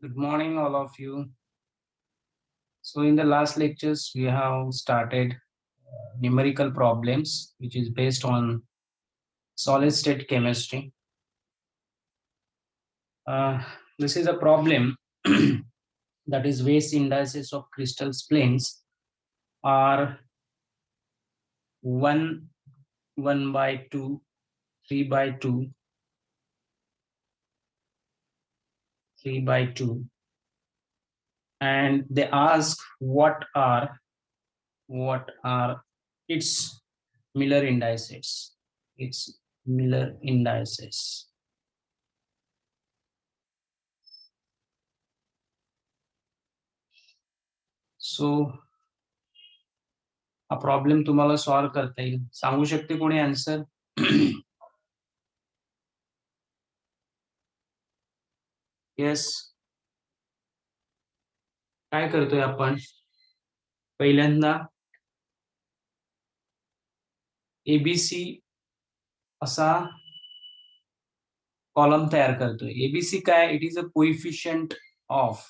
Good morning, all of you. So, in the last lectures, we have started numerical problems, which is based on solid state chemistry. Uh, this is a problem that is Weiss indices of crystal planes are 1, 1 by 2, 3 by 2, 3 by 2, and they ask what are its Miller indices. Its Miller indices. So हा problem तुम्हाला solve करता येईल. सांगू शकते कोणी answer? Yes. काय करतोय आपण? पहिल्यांदा एबीसी असा कॉलम तयार करतोय. एबीसी काय? It is a coefficient of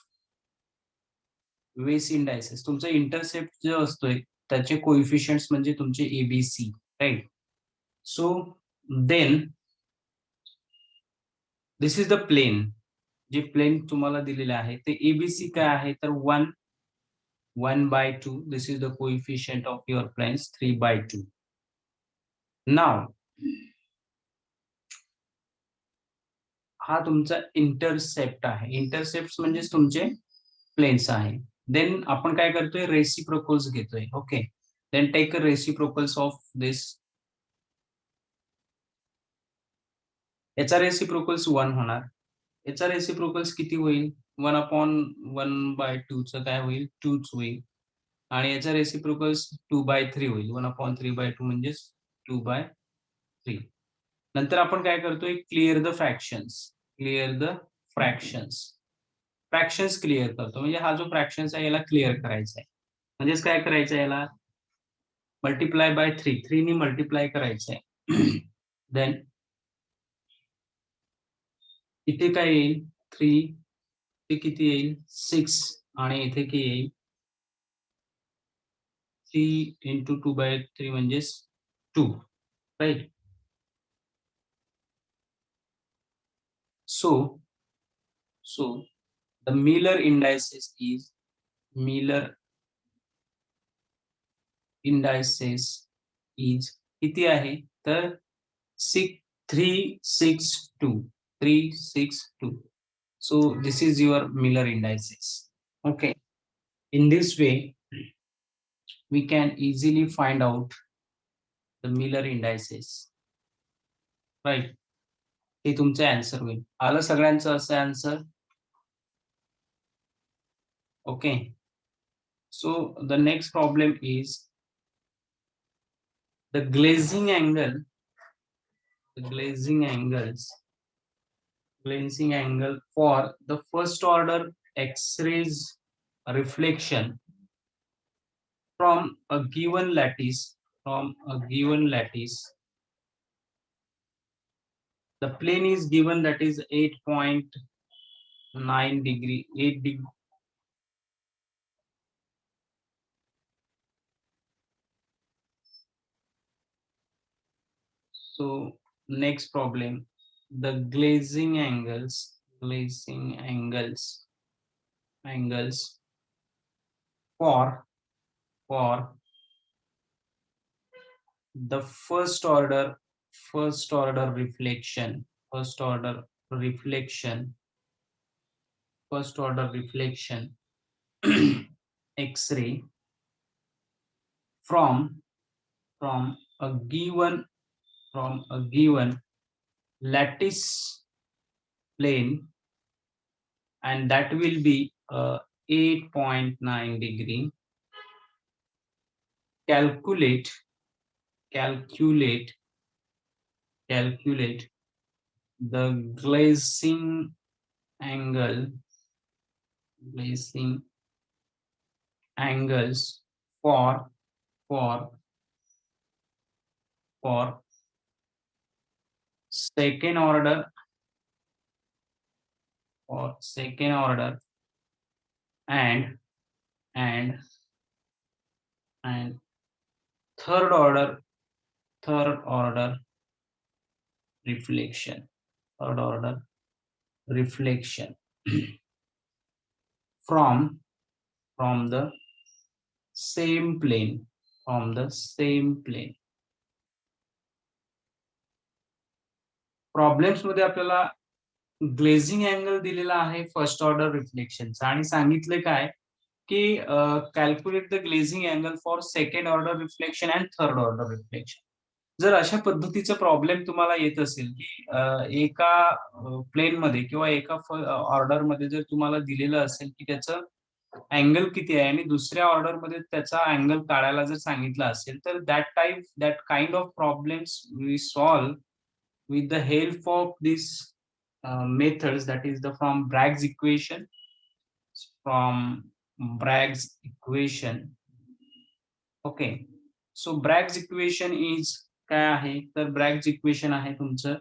Weiss indices. तुमचा इंटरसेप्ट जो असतोय त्याचे कोइफिशियंट्स म्हणजे तुमचे ABC, right? So then this is the plane. जे प्लेन तुम्हाला दिलेले आहे ते एबीसी काय आहे तर 1 by 2. This is the coefficient of your planes 3 by 2. Now, हा तुमचा इंटरसेप्ट आहे. इंटरसेप्ट म्हणजे तुमचे प्लेन्स आहे. देन आपण काय करतोय? रेसिप्रोकल्स घेतोय. Okay. Then take a reciprocals of this. याचा रेसिप्रोकल्स 1 होणार. याचा रेसिप्रोकल्स किती होईल? 1/1/2 काय होईल? 2च होईल. आणि याचा रेसिप्रोकल्स 2/3 होईल. 1/3/2 म्हणजेच 2/3. नंतर आपण काय करतोय? Clear the fractions. Clear the fractions. Fractions clear करतो. म्हणजे हा जो फ्रॅक्शन्स आहे याला क्लिअर करायचा आहे. म्हणजेच काय करायचं आहे याला? Multiply by 3. 3 नी मल्टिप्लाय करायचं आहे. देन इथे काय येईल? 3. ते किती येईल? 6. आणि इथे किती येईल? 3 into 2/3 म्हणजेच 2. Right? So the Miller indices is Miller indices is किती आहे तर 362. 362. So this is your Miller indices. Okay. In this way we can easily find out the Miller indices. Right? हे तुमचं आन्सर होईल. आलं सगळ्यांचं असं answer? Okay. So the next problem is the glazing angle. The glazing angle for the first order X-rays reflection from a given lattice. The plane is given, that is 8.9 degree, 8 degree. So next problem, the glazing angles for the first order reflection, first order reflection X-ray from a given lattice plane, and that will be 8.9 degree. Calculate the glazing angles for second order for second order and and third order reflection, third order reflection from the same plane, from the same plane. Problems मध्ये आपल्याला glazing angle दिलेला आहे first order रिफ्लेक्शनचा आणि सांगितले काय की calculate the glazing angle for second order reflection and third order reflection. जर अशा पद्धतीचा प्रॉब्लेम तुम्हाला येत असेल की एका प्लेन मध्ये किंवा एका ऑर्डर मध्ये जर तुम्हाला दिलेलं असेल की त्याचं अँगल किती आहे आणि दुसऱ्या ऑर्डर मध्ये त्याचा अँगल काढायला जर सांगितलं असेल तर that kind of problems we solve with the help of these methods, that is the from Bragg's equation. Okay, so Bragg's equation is काय आहे तर Bragg's equation आहे तुमचं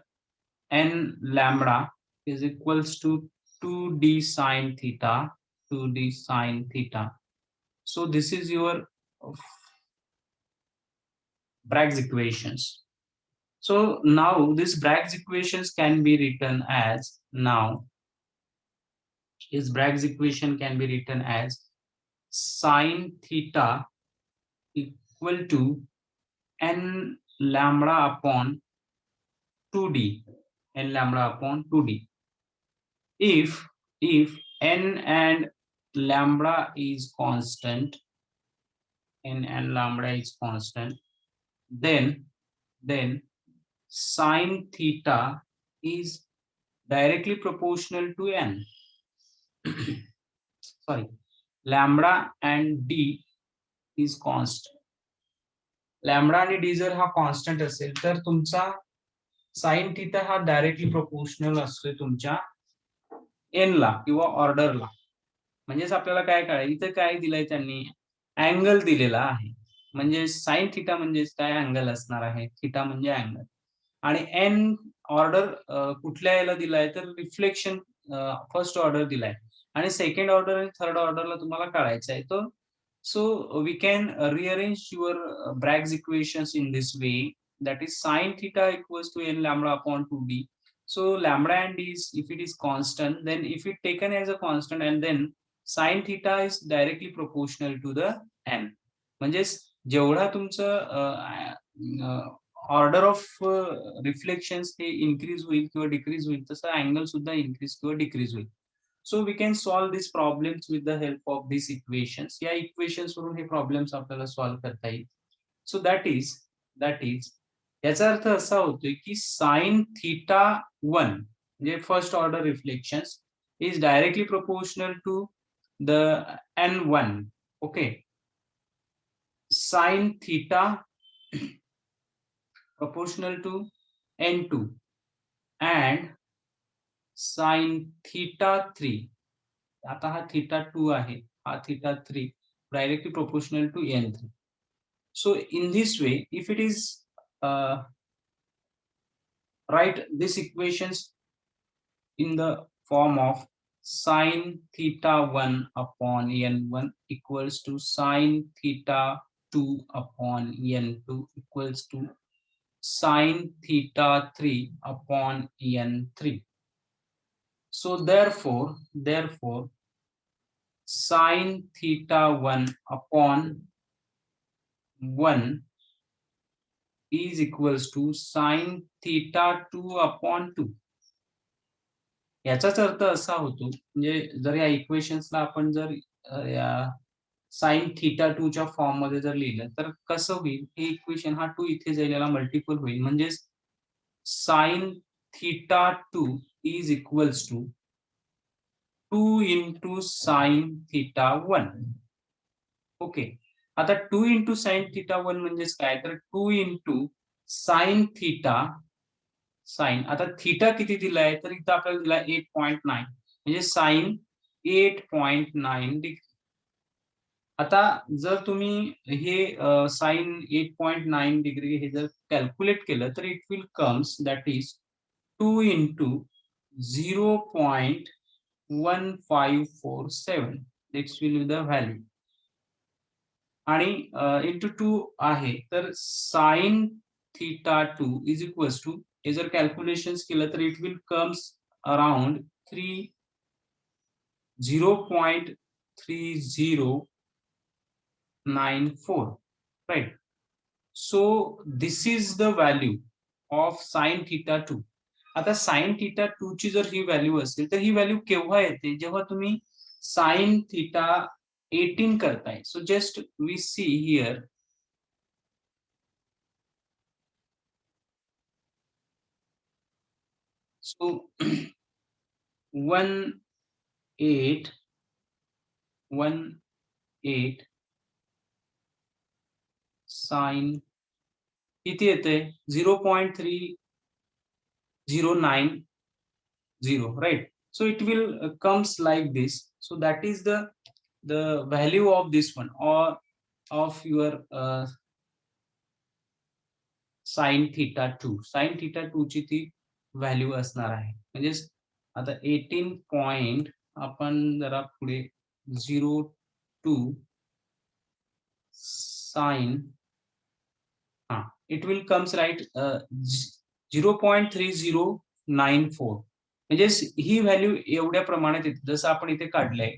n lambda is equals to 2d sin theta, 2d sin theta. So this is your Bragg's equations. So now this Bragg's equations can be written as sin theta equal to n lambda upon 2d, n lambda upon 2d. If n and lambda is constant, n and lambda is constant, then sin theta is directly proportional to n. Sorry, lambda and d is constant. Lambda आणि D जर हा constant असेल तर तुमचा sine theta हा directly proportional असतोय तुमच्या N ला किंवा ऑर्डरला. म्हणजेच आपल्याला काय कळायचं इथे काय दिलंय त्यांनी अँगल दिलेला आहे. म्हणजे साइन थीटा म्हणजे काय अँगल असणार आहे, थीटा म्हणजे अँगल आणि एन ऑर्डर कुठल्या याला दिलाय तर रिफ्लेक्शन फर्स्ट ऑर्डर दिलाय आणि सेकंड ऑर्डर आणि थर्ड ऑर्डरला तुम्हाला काढायचा आहे. तो so we can rearrange your Bragg's equations in this way, that is sin theta equals to n lambda upon 2d. So lambda and d is, if it is constant, then if it taken as a constant and then sin theta is directly proportional to the n. म्हणजे जेवढा तुमचं order of reflections हे increase होईल किंवा decrease होईल तसं angle सुद्धा increase किंवा डिक्रीज होईल. So we can solve these problems with the help of these equations. या equations वरून हे problems आपल्याला solve करता येईल. So that is याचा अर्थ असा होतोय की sin theta 1 म्हणजे first order reflections is directly proportional to the n1. Okay, sin theta proportional to n2 and sin theta 3, आता हा theta 2 आहे, हा theta 3 directly proportional to n3. So in this way, if it is write these equations in the form of sin theta 1 upon n1 equals to sin theta 2 upon n2 equals to sin theta 3 upon n3. So therefore sin theta 1 upon 1 is equals to sin theta 2 upon 2. याचाच अर्थ असा होतो म्हणजे जर या इक्वेशन्सला आपण जर या sin theta 2 च्या फॉर्म मध्ये जर लिहिलं तर कसं होईल, हे इक्वेशन हा 2 इथे जाईल याला मल्टिपल होईल म्हणजे sin theta 2 is equals to 2 into sin theta 1. Okay, आता 2 into sin theta 1 म्हणजेच काय तर 2 into sin theta sin, आता थीटा किती दिलाय तर इथं आपल्याला दिलाय 8.9 म्हणजे sin 8.9 डिग्री. आता जर तुम्ही हे sin 8.9 डिग्री हे जर कॅल्क्युलेट केलं तर it will comes that is 2 into 0.9 1547. This will be the value. आणि इंटू 2 आहे तर sine theta 2 is equals to, हे जर कॅल्क्युलेशन्स केलं तर it will comes around 0.3094, right? So this is the value of sin theta 2. आता sin theta 2 ची जर ही व्हॅल्यू असेल तर ही व्हॅल्यू केव्हा येते, जेव्हा तुम्ही sin theta 18 करताय. So just we see here. So 18 sin किती येते 0.3090, right? So it will comes like this. So that is the value of this one, or of your sin theta 2. sin theta 2 ची ती value असणार आहे. म्हणजे आता 18 point आपण जरा पुढे 02 sin, it will comes right 0.3094. म्हणजे ही व्हॅल्यू एवढ्या प्रमाणात येते जसं आपण इथे काढलंय.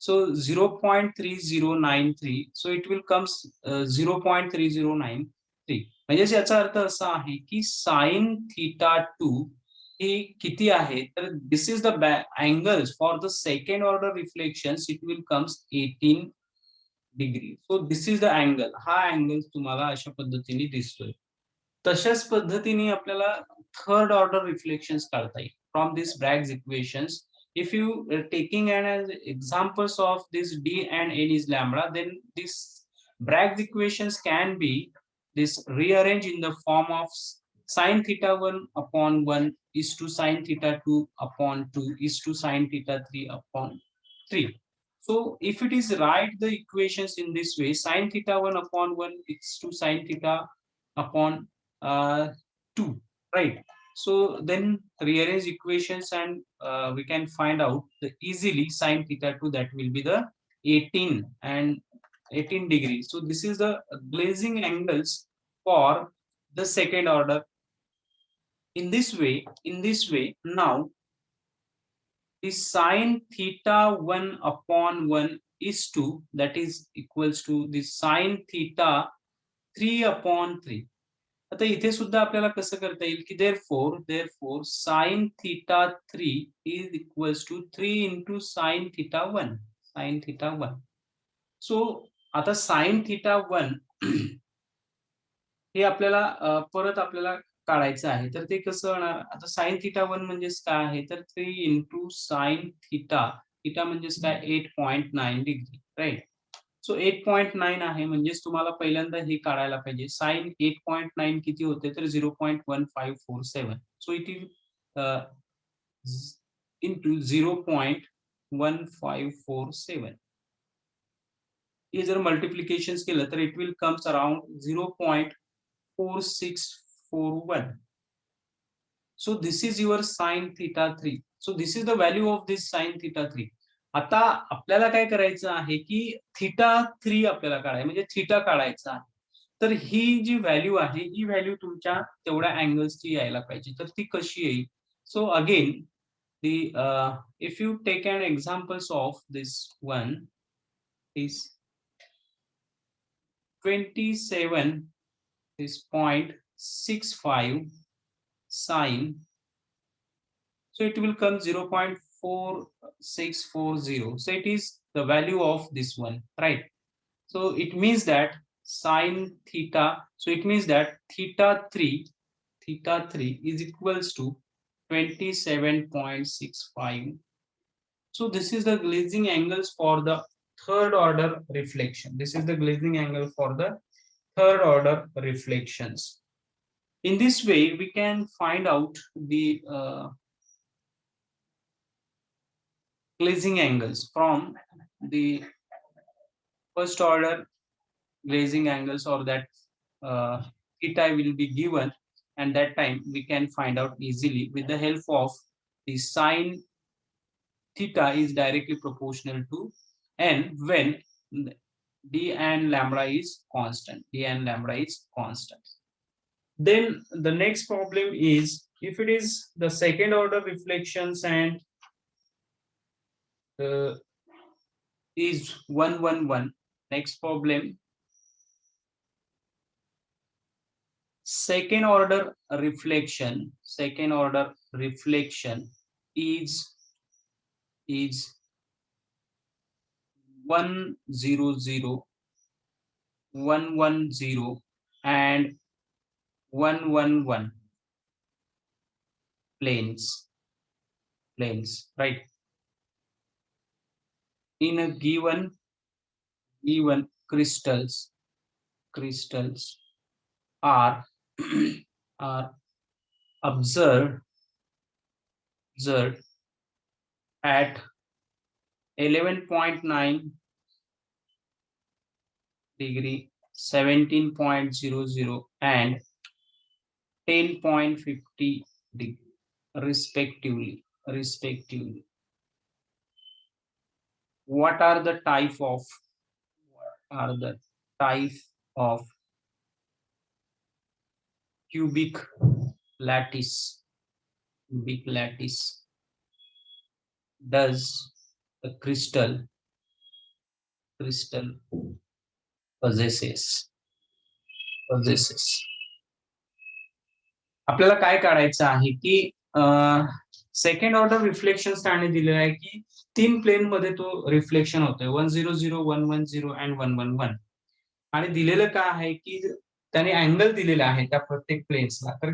So 0.3093, so it will comes 0.3093. म्हणजे याचा अर्थ असा आहे की साइन थीटा 2 ही किती आहे, तर this is the angles for the second order reflections, it will comes 18 degree. So this is the angle, हा अँगल तुम्हाला अशा पद्धतीने दिसतोय. तशाच पद्धतीने आपल्याला थर्ड ऑर्डर रिफ्लेक्शन्स काढता येईल from this Bragg's equations. If you taking an as examples of this d and n is lambda, then this Bragg's equations can be this rearranged in the form of sin theta 1 upon 1 is to sin theta 2 upon 2 is to sin theta 3 upon 3. So if it is write the equations in this way, sin theta 1 upon 1 is to sin theta upon 2, right? So then rearrange equations and we can find out the easily sin theta 2, that will be the 18 and 18 degrees. So this is the glazing angles for the second order. In this way now the sin theta 1 upon 1 is 2, that is equals to the sin theta 3 upon 3. आता इथे सुद्धा आपल्याला कसं करता येईल की therefore sine theta 3 is equals to 3 into sine theta 1. So आता sine theta 1 हे आपल्याला परत आपल्याला काढायचं आहे, तर ते कसं होणार, आता साइन थीटा 1 म्हणजेच काय आहे, तर 3 इंटू साइन थीटा, थीटा म्हणजेच काय 8.9 डिग्री, राईट? सो 8.9 आहे म्हणजेच तुम्हाला पहिल्यांदा हे काढायला पाहिजे. साइन 8.9 किती होते, तर 0.1547. So it is into 0.1547. हे जर मल्टिप्लिकेशन केलं तर it will comes around 0.4641. So this is your sin theta 3. So this is the value of this sin theta 3. आता आपल्याला काय करायचं आहे की थीटा 3 आपल्याला काढायचं, म्हणजे थीटा काढायचा आहे. तर ही जी व्हॅल्यू आहे ही व्हॅल्यू तुमच्या तेवढ्या अँगल्सची यायला पाहिजे. तर ती कशी येईल? So again the if you take an examples of this one is 27 is 0.65 sin, so it will come 0.4640. So it is the value of this one, right? So it means that sin theta, so it means that theta 3 is equals to 27.65. So this is the glazing angles for the third order reflection. This is the glazing angle for the third order reflections. In this way we can find out the glazing angles from the first order glazing angles, or that theta will be given, and that time we can find out easily with the help of the sin theta is directly proportional to n when d and lambda is constant. D and lambda is constant. Then the next problem is if it is the second order reflections and is 111. Next problem, second order reflection is 100, 110 and 111 planes, right? In a given crystals are are observed at 11.9 degree, 17.00 and 10.50 degree respectively. What are the type of cubic lattice does the crystal possesses? आपल्याला काय काढायचं आहे की second order reflection त्याने दिलेलं आहे की 3 plain मध्ये तो रिफ्लेक्शन होतोय 100, 110 अँड 111 आणि दिलेलं काय आहे की त्याने अँगल दिलेला आहे त्या प्रत्येक प्लेन्सला. तर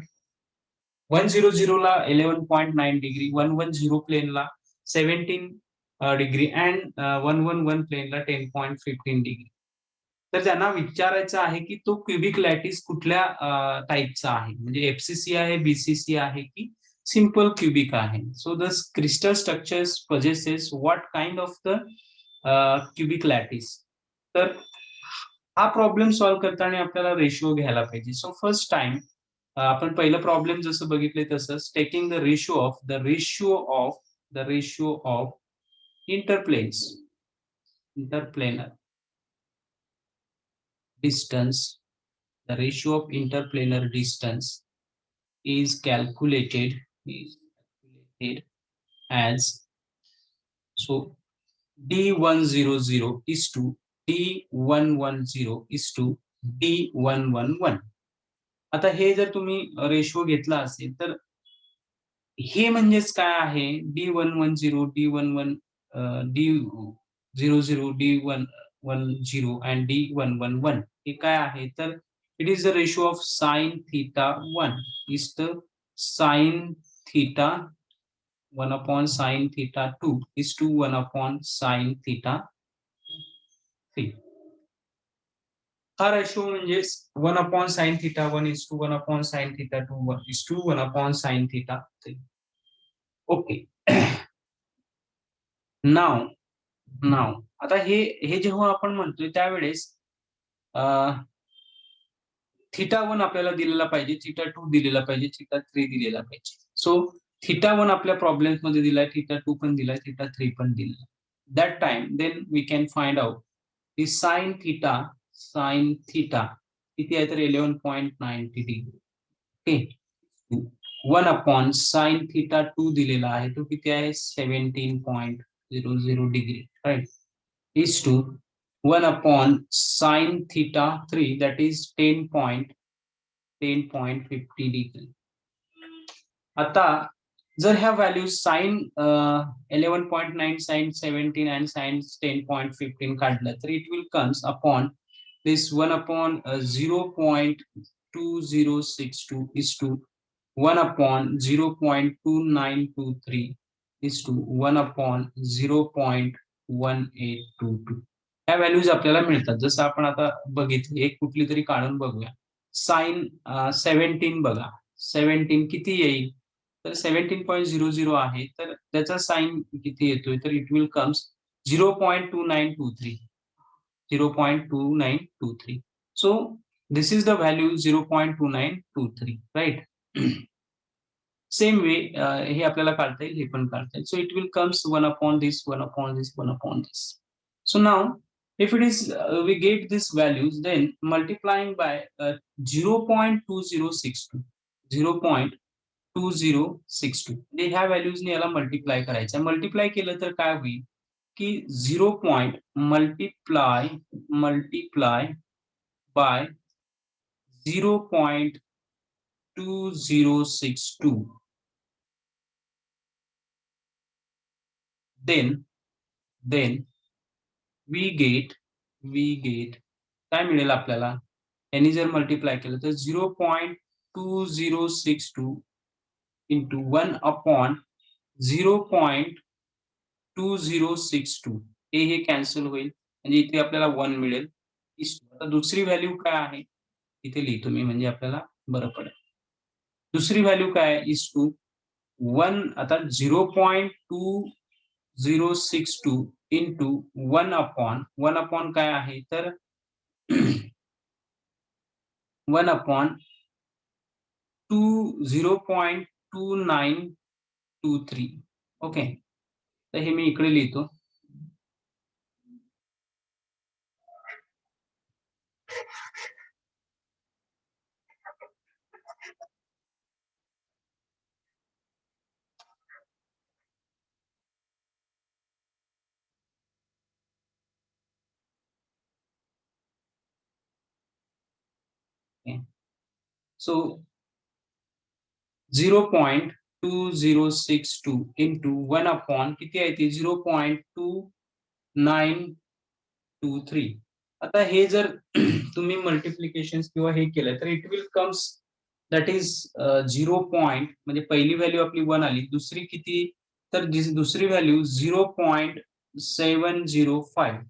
100 ला 11.9 डिग्री, 110 प्लेनला 17 डिग्री अँड 111 प्लेनला 10.15 डिग्री. तर त्यांना विचारायचं आहे की तो क्युबिक लॅटिस कुठल्या टाईपचा आहे, म्हणजे एफसीसी आहे, बीसीसी आहे की सिंपल क्युबिक आहे. So the crystal structures possesses what kind of the cubic lattice. तर हा प्रॉब्लेम सॉल्व्ह करताना आपल्याला रेशिओ घ्यायला पाहिजे. सो फर्स्ट टाइम आपण पहिलं प्रॉब्लेम जसं बघितले तसंच taking the ratio of interplanar distance. The ratio of interplanar distance is calculated as so D100 is to D110 is to D111. आता हे जर तुम्ही रेशो घेतला असेल तर हे म्हणजेच काय आहे D110, D00, D110 and D111 हे काय आहे तर it is the ratio of sin θ1 is the sin θ1 upon sin θ2 is to 1 upon sin θ3. हा रेशो म्हणजे 1 upon sin θ1 is to 1 upon sin θ2 is to 1 upon sin θ3. Okay. नाव आता हे जेव्हा आपण म्हणतोय त्यावेळेस θ1 आपल्याला दिलेला पाहिजे, θ2 दिलेला पाहिजे, θ3 दिलेला पाहिजे. सो θ1 आपल्या प्रॉब्लेम्स मध्ये दिलाय, θ2 पण दिलाय, θ3 पण दिलाय. That time then we can find out the sin θ किती आहे तर 11.90 डिग्री. ओके. 1 अपॉन sin θ2 दिलेला आहे तो किती आहे 17.00 degree, right, is to 1 upon sin θ3 that is 10.50 degree. आता जर ह्या values sin 11.9, sin 17 and sin 10.15 काढलं तर it will comes upon this 1 upon 0.2062 is to 1 upon 0.2923 is to 1 upon 0.1822. ह्या व्हॅल्यूज आपल्याला मिळतात. जसं आपण आता बघितली एक कुठली तरी काढून बघूया. साइन 17 बघा, 17 किती येईल तर 17.00 आहे तर त्याचा साइन किती येतोय तर it will comes 0.2923. So this is the value 0.2923, right. Same way हे आपल्याला काढता येईल, हे पण काढता येईल. So it will comes 1 upon this, 1 upon this, 1 upon this. So now, if it is we get these values, then multiplying by 0.2062, 0.2062, म्हणजे ह्या व्हॅल्यूजने याला मल्टिप्लाय करायचं. मल्टिप्लाय केलं तर काय होईल की 0 point multiply by 0.2062, then we get काय मिळेल आपल्याला, यांनी जर मल्टिप्लाय केलं तर 0.2062 इंटू 1 अपॉन 0.2062, हे कॅन्सल होईल, म्हणजे इथे आपल्याला 1 मिळेल. आता दुसरी व्हॅल्यू काय आहे इथे लिहितो मी, म्हणजे आपल्याला बरं पडेल. दुसरी व्हॅल्यू काय आहे, इज टू 1. आता 0.2062 इंटू 1 अपॉन काय आहे तर 1 अपॉन 0.2923. ओके, तर हे मी इकडे लिहितो. सो 0.2062 इंटू 1 अपॉन किती आहे ते 0.2923. आता हे जर तुम्ही मल्टिप्लिकेशन किंवा हे केलं तर it will comes that is 0. म्हणजे पहिली व्हॅल्यू आपली 1 आली, दुसरी किती तर दुसरी व्हॅल्यू 0.705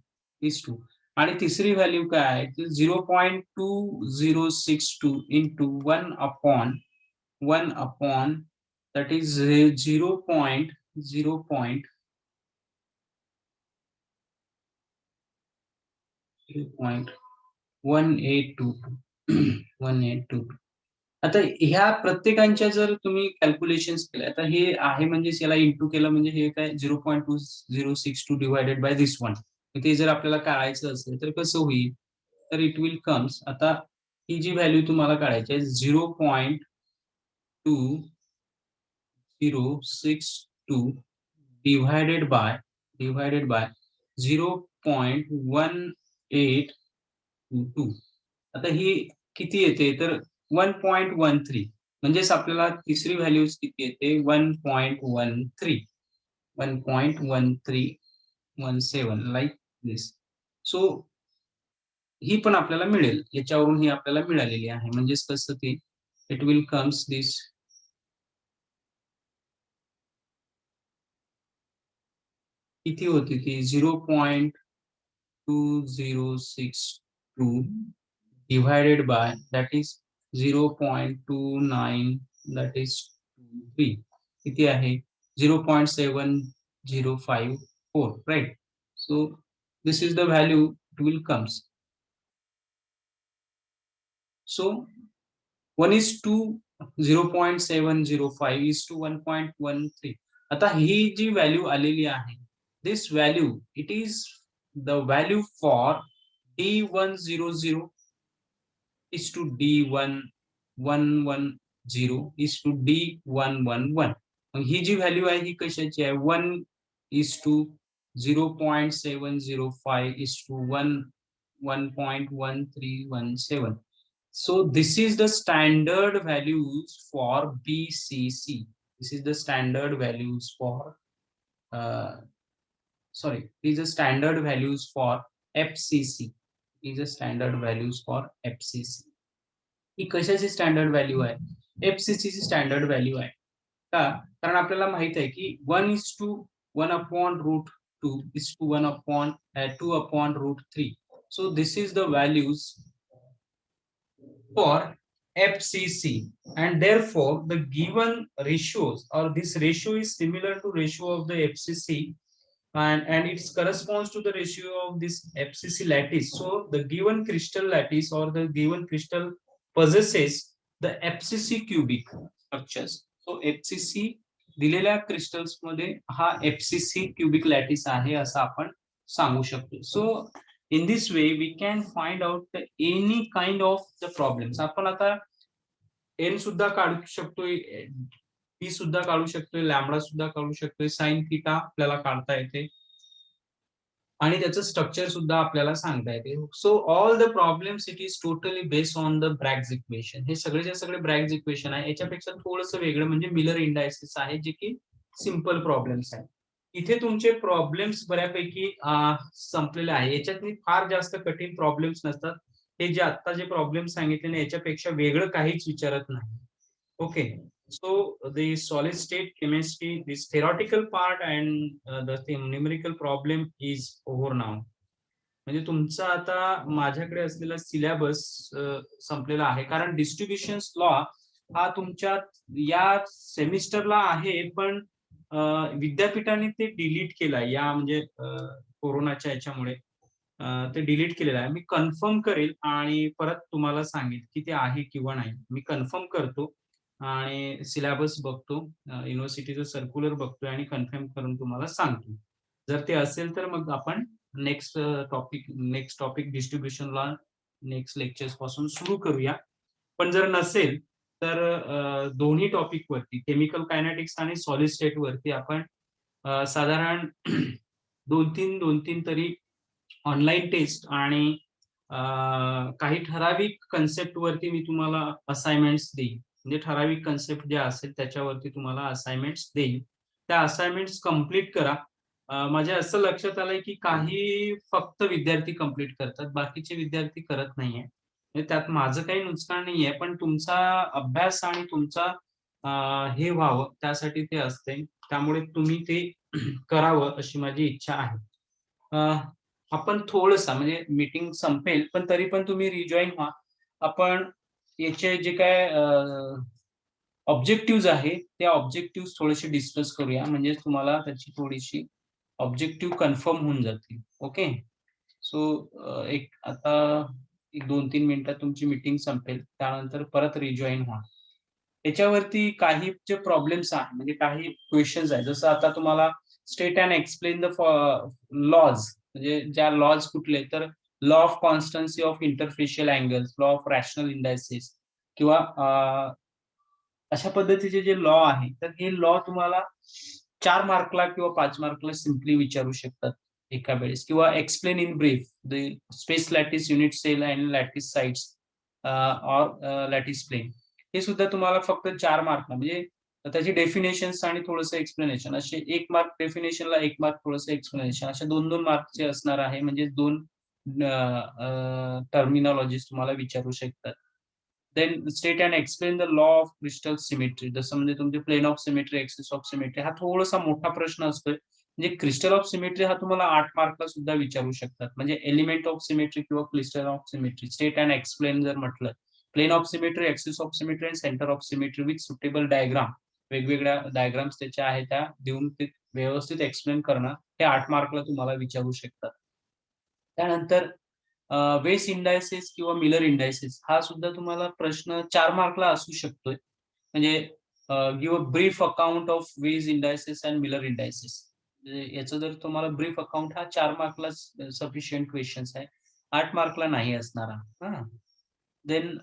इज टू, आणि तिसरी व्हॅल्यू काय आहे तर 0.2062 इंटू 1 अपॉन that is 0.1822. आता ह्या प्रत्येकांच्या जर तुम्ही कॅल्क्युलेशन्स केल्या, तर हे आहे म्हणजे याला इंटू केलं म्हणजे हे काय 0.2062 डिवायडेड बाय दिस वन. ते जर आपल्याला काढायचं असेल तर कसं होईल, तर इट विल कम्स. आता ही जी व्हॅल्यू तुम्हाला काढायची आहे 0.2062 डिवायडेड बाय 0.1822. आता ही किती येते तर 1.13, म्हणजेच आपल्याला तिसरी व्हॅल्यू किती येते 1.13, 1.1317 लाईक दिस. सो ही पण आपल्याला मिळेल, याच्यावरून ही आपल्याला मिळालेली आहे. म्हणजेच कसं ते इट विल कम्स दिस. किती होती ती 0.2062 divided by that is 0.29 that is 3. किती आहे 0.7054, right? So this is the value it will comes. So 1 is to 0.705 is to 1.13. आता ही जी व्हॅल्यू आलेली आहे, this value it is the value for D100 is to D1110 is to D111. मग ही जी value आहे ही कशाची आहे 1 is to 0.705 is to 1.1317. So this is the standard values for BCC. This is the standard values for uh, sorry, these are standard values for FCC. These are standard values for FCC. ही कशाची standard value आहे, FCC ची standard value आहे का, कारण आपल्याला माहित आहे की 1:1/√2 is to 1/2/3. So this is the values for FCC, and therefore the given ratios or this ratio is similar to ratio of the FCC, and it corresponds to the ratio of this FCC lattice. So the given crystal lattice or the given crystal possesses the FCC cubic structures. तो FCC दिलेल्या क्रिस्टल्समध्ये हा FCC cubic lattice आहे असं आपण सांगू शकतो. So in this way we can find out any kind of the problems. आपण आता एन सुद्धा काढू शकतोय, पी सुद्धा काढू शकतोय, लॅम्बडा सुद्धा काढू शकतोय, साइन थिटा आपल्याला काढता येते आणि त्याचं स्ट्रक्चर सुद्धा आपल्याला सांगता येते. So all the problems it is totally based on the Bragg's equation. हे सगळेच्या सगळे ब्रॅग्स इक्वेशन आहे. याच्यापेक्षा थोडंसं वेगळं म्हणजे मिलर इंडायसिस आहे, जे की सिंपल प्रॉब्लेम्स आहे. इथे तुमचे प्रॉब्लेम्स बऱ्यापैकी संपलेले आहे. याच्यात फार जास्त कठीण प्रॉब्लेम्स नसतात. हे जे आता जे प्रॉब्लेम सांगितले ना, याच्यापेक्षा वेगळं काहीच विचारत नाही. Okay. So the solid state chemistry, this theoretical part and the numerical problem is over now. म्हणजे तुमचा आता माझ्याकडे असलेला सिलेबस संपलेला आहे, कारण डिस्ट्रीब्युशन लॉ हा तुमच्या या सेमिस्टरला आहे, पण विद्यापीठाने ते डिलीट केला या म्हणजे कोरोनाच्या याच्यामुळे ते डिलीट केलेलं आहे. मी कन्फर्म करेल आणि परत तुम्हाला सांगेल की ते आहे किंवा नाही. मी कन्फर्म करतो आणि सिलेबस बघतो, युनिव्हर्सिटीचं सर्क्युलर बघतोय आणि कन्फर्म करून तुम्हाला सांगतो. जर ते असेल तर मग आपण नेक्स्ट टॉपिक डिस्ट्रीब्युशनला नेक्स्ट लेक्चर्स पासून सुरू करूया. पण जर नसेल तर दोन्ही टॉपिक वरती केमिकल कायनेटिक्स आणि सॉलिड स्टेट वरती आपण साधारण 2-3 तरी ऑनलाईन टेस्ट आणि काही ठराविक कन्सेप्ट वरती मी तुम्हाला असाइनमेंट्स देईन. म्हणजे ठराविक कन्सेप्ट जे असेल त्याच्यावरती तुम्हाला असाइनमेंट्स देईन. त्या असाइनमेंट्स कंप्लीट करा. माझ्या असं लक्षात आलंय की काही फक्त विद्यार्थी कंप्लीट करतात, बाकीचे विद्यार्थी करत नाहीये. म्हणजे त्यात माझं काही नुकसान नाहीये, पण तुमचा अभ्यास आणि तुमचा हे व्हावं त्यासाठी ते असते. त्यामुळे तुम्ही ते करावं अशी माझी इच्छा आहे. आपण थोडंसं म्हणजे मीटिंग संपेल, पण तरी पण तुम्ही रिजॉइन व्हा. आपण याचे जे काय ऑब्जेक्टिव्हज आहे, त्या ऑब्जेक्टिव्हज थोडेसे डिस्कस करूया. म्हणजे तुम्हाला त्याची थोडीशी ऑब्जेक्टिव्ह कन्फर्म होऊन जातील. ओके. सो एक आता एक 2-3 मिनिटात तुमची मीटिंग संपेल. त्यानंतर परत रिजॉइन व्हा. याच्यावरती काही जे प्रॉब्लेम्स आहेत, म्हणजे काही क्वेशन्स आहेत. जसं आता तुम्हाला state and explain the laws, म्हणजे ज्या लॉज कुठले तर law of constancy of interfacial angles, law of rational indices किंवा अशा पद्धतीचे जे लॉ आहे, तर हे लॉ तुम्हाला 4 मार्कला किंवा 5 मार्कला सिम्पली विचारू शकतात एका वेळेस, किंवा explain in brief the space lattice unit cell and lattice sites or lattice plane. हे सुद्धा तुम्हाला फक्त 4 मार्कला, म्हणजे त्याची डेफिनेशन्स आणि थोडंसं एक्सप्लेनेशन, असे 1 मार्क डेफिनेशनला, 1 मार्क थोडंसं एक्सप्लेनेशन, अशा 2-2 मार्कचे असणार आहे. म्हणजे 2 टर्मिनॉलॉजीज तुम्हाला विचारू शकतात. Then state and explain the law of crystal symmetry. जसं म्हणजे तुमचे plane of symmetry, axis of symmetry, हा थोडासा मोठा प्रश्न असतोय. म्हणजे क्रिस्टल ऑफ सिमेट्री हा तुम्हाला 8 मार्कला सुद्धा विचारू शकतात. म्हणजे एलिमेंट ऑफ सिमेट्री किंवा crystal of symmetry state and explain जर म्हटलं, plane of symmetry, axis of symmetry आणि centre of symmetry with suitable diagram, वेगवेगळ्या डायग्राम्स त्याच्या आहेत त्या देऊन ते व्यवस्थित एक्सप्लेन करणं, हे 8 मार्कला तुम्हाला विचारू शकतात. त्यानंतर वेस इंडायसिस किंवा मिलर इंडायसिस हा सुद्धा तुम्हाला प्रश्न 4 मार्कला असू शकतोय. म्हणजे give a brief account of wage indices and Miller indices. म्हणजे याचं जर तुम्हाला ब्रीफ अकाउंट हा 4 मार्कला सफिशियंट क्वेश्चन्स आहे. 8 मार्कला नाही असणार हा. देन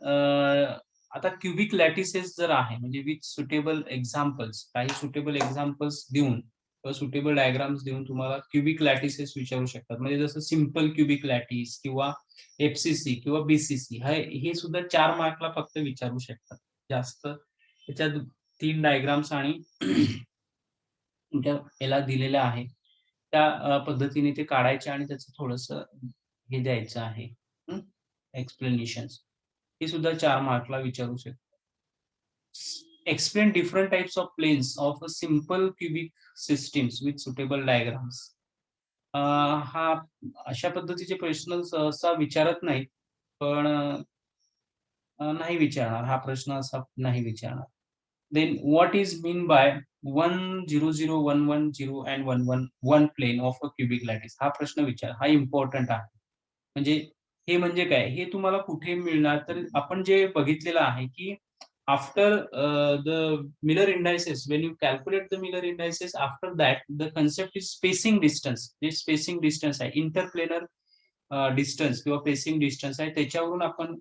आता क्युबिक लॅटिसेस जर आहे, म्हणजे विथ सुटेबल एक्झाम्पल्स, काही सुटेबल एक्झाम्पल्स देऊन किंवा सुटेबल डायग्राम्स देऊन तुम्हाला क्युबिक लॅटिसेस विचारू शकतात. म्हणजे जसं सिंपल क्युबिक लॅटिस किंवा एफसीसी किंवा बीसीसी, हे सुद्धा 4 मार्कला फक्त विचारू शकतात. जास्त त्याच्यात 3 डायग्राम्स आणि तुमच्या याला दिलेल्या आहे त्या पद्धतीने ते काढायचे आणि त्याचं थोडंसं हे द्यायचं आहे, एक्सप्लेनेशन. हे सुद्धा 4 मार्कला विचारू शकतात. Explain different types of planes of a simple cubic systems with suitable diagrams. हा अशा पद्धतीचे प्रश्न सहसा विचारत नाहीत, पण नाही विचारणार हा प्रश्न, असा नाही विचारणार. Then what is mean by 100, 110 and 111 plane of a cubic lattice, हा प्रश्न विचार, हा इम्पॉर्टंट आहे. म्हणजे हे म्हणजे काय, हे तुम्हाला कुठे मिळणार, तर आपण जे बघितलेलं आहे की after the Miller indices, when you calculate the Miller indices, after that the concept is spacing distance. जे spacing distance आहे, interplanar डिस्टन्स किंवा पेसिंग डिस्टन्स आहे, त्याच्यावरून आपण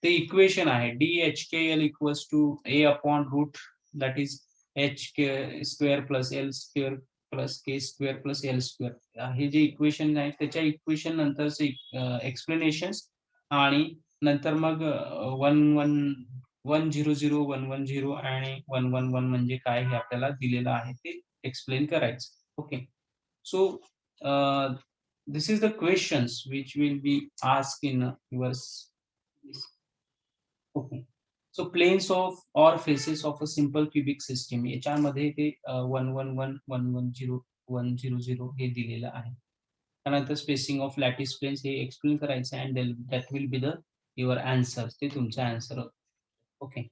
ते इक्वेशन आहे DHKL equals to A upon root that is HK square plus L square plus K square plus L square, हे जे इक्वेशन आहे त्याच्या इक्वेशन नंतरचे एक्सप्लेनेशन, आणि नंतर मग 110 आणि 111 म्हणजे काय हे आपल्याला दिलेलं आहे ते एक्सप्लेन करायचं. Okay, so this is the questions which will be asked in your okay. So planes of or faces of a simple cubic system याच्यामध्ये ते 111 110 100 हे दिलेलं आहे. त्यानंतर स्पेसिंग ऑफ लॅटिस प्लेन्स हे एक्सप्लेन करायचं आहे, and that will be the your answer, ते तुमचा आन्सर. ओके,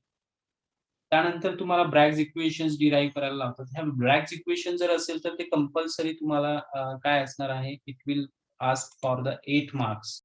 त्यानंतर तुम्हाला ब्रॅग्स इक्वेशन्स डिराईव्ह करायला लावतात. ह्या ब्रॅग्स इक्वेशन जर असेल तर ते कंपल्सरी तुम्हाला काय असणार आहे, it will ask for the 8 marks.